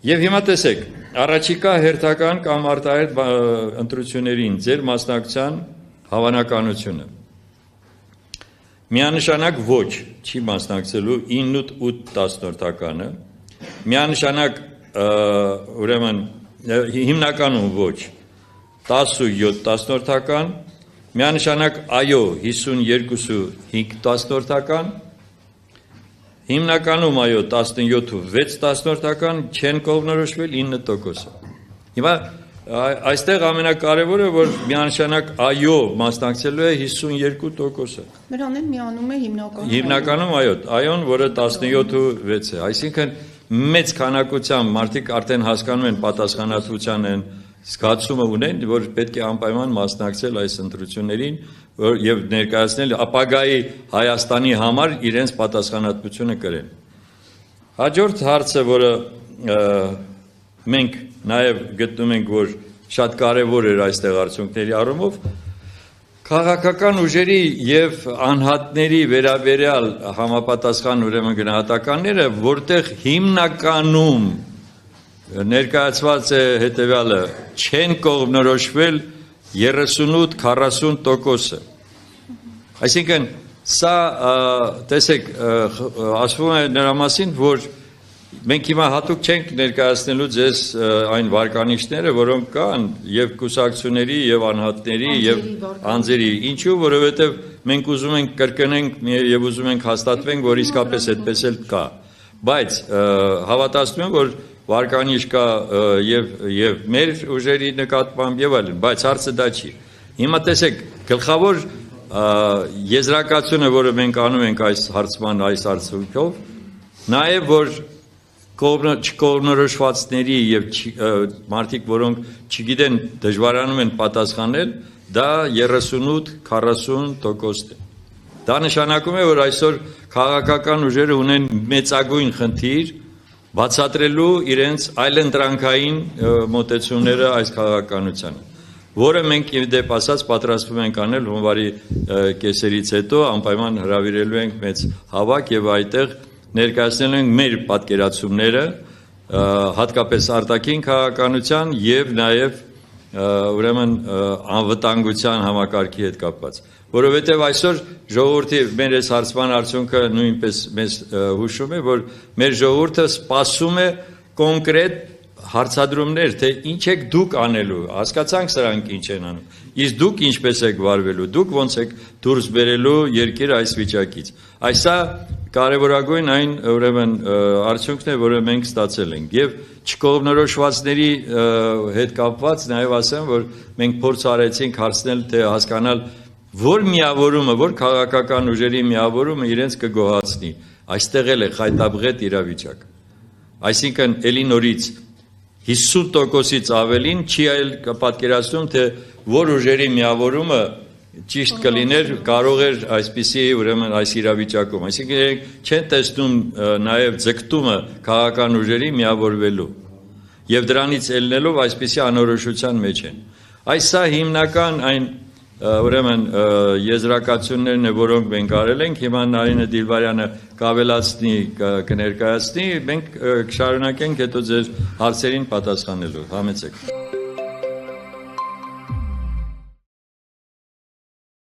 Եվ հիմա տեսեք, առաջիկա հերթական կամ արտահերթ ընտրություններին ձեր մասնակցության հավանականությունը միանշանակ ոչ չի մասնակցելու 9.8 միանշանակ ուրեմն հիմնականում ոչ 10.7 միանշանակ այո 52.5 հիմնականում այո 17.6 չեն կողմնորոշվել 9%. Հիմա այստեղ ամենակարևորը որ միանշանակ այո մասնակցելու է 52%. Նրան միանում է հիմնականում այոն, որը 17.6 է, այսինքն մեծ քանակությամբ մարդիկ արդեն հասկանում են պատասխանատվության են զգացումը ունեն, որ պետք է անպայման մասնակցել այս ընտրություններին եւ ներկայացնել ապագայի Հայաստանի համար իրենց պատասխանատվությունը կրեն։ Հաջորդ հարցը, որը մենք նաև գտնում ենք, որ շատ կարևոր էր այստեղ արդյունքների առումով, քաղաքական ուժերի եւ անհատների վերաբերյալ համապատասխան ուրեմն գնահատականները, որտեղ հիմնականում ներկայացված է հետեւյալը, չեն կողմնորոշվել 38-40%-ը։ Այսինքն սա տեսեք ասվում է նրա մասին, որ մենք հիմա հատուկ չենք ներկայացնելու ձեզ այն վարկանիշները, որոնք կան եւ կուսակցությունների եւ անհատների եւ անձերի, ինչու, որովհետեւ մենք ուզում ենք կրկնենք եւ ուզում ենք հաստատվենք, որ իսկապես այդպես էլ կա, բայց հավատացնում եմ, որ վարկանիշ կա եւ մեր ուժերի նկատմամբ եւ այլն, բայց հարցը դա չի։ Հիմա տեսեք, գլխավոր եզրակացությունը, որը մենք անում ենք այս հարցման այս արդյունքով, նաեւ որ չկողմնորոշվածների եւ մարդիկ, որոնք չգիտեն, դժվարանում են պատասխանել, դա 38-40% է։ Դա նշանակում է, որ այսօր քաղաքական ուժերը ունեն մեծագույն խնդիր բացատրելու իրենց այլընտրանքային մոտեցումները այս քաղաքականությանը, որը մենք իդեպ ասած պատրաստվում ենք անել հունվարի կեսերից հետո, անպայման հրավիրելու ենք մեծ հավաք եւ այդտեղ ներկայացնելու ենք մեր պատկերացումները, հատկապես արտաքին քաղաքականության եւ նաեւ ուրեմն անվտանգության համակարգի հետ կապված, որովհետեւ այսօր ժողովրդի մեր այս հարցման արդյունքը նույնպես մեզ հուշում է, որ մեր ժողովուրդը սպասում է կոնկրետ հարցադրումներ, թե ինչ եք դուք անելու, հասկացանք սրանք ինչ են անում, իսկ դուք ինչպես եք վարվելու, դուք ոնց եք դուրս բերելու երկիրը այս վիճակից։ Այսա կարևորագույն այն ուրեմն արդյունքն է, որը մենք ստացել ենք եւ չկողմնորոշվածների հետ կապված նաեւ ասեմ, որ մենք փորձ արեցինք հարցնել, թե հասկանալ որ միավորումը, որ քաղաքական ուժերի միավորումը իրենց կգոհացնի։ Այստեղ էլ է խայտաբղետ իրավիճակ։ Այսինքն էլի նորից 50%-ից ավելին չի այլ պատկերացնում, թե որ ուժերի միավորումը ճիշտ կլիներ, կարող էր այսպիսի ուրեմն այս իրավիճակում։ Այսինքն չեն տեսնում նաև ձգտումը քաղաքական ուժերի միավորվելու եւ դրանից ելնելով այսպիսի անորոշության մեջ են։ Այս սա հիմնական այն ուրեմն եզրակացություններն է, որոնք մենք արել ենք, հիմա Նարինե Դիլբարյանը կավելացնի, կներկայացնի, մենք կշարունակենք հետո ձեր հարցերին պատասխանելու։ Համեցեք։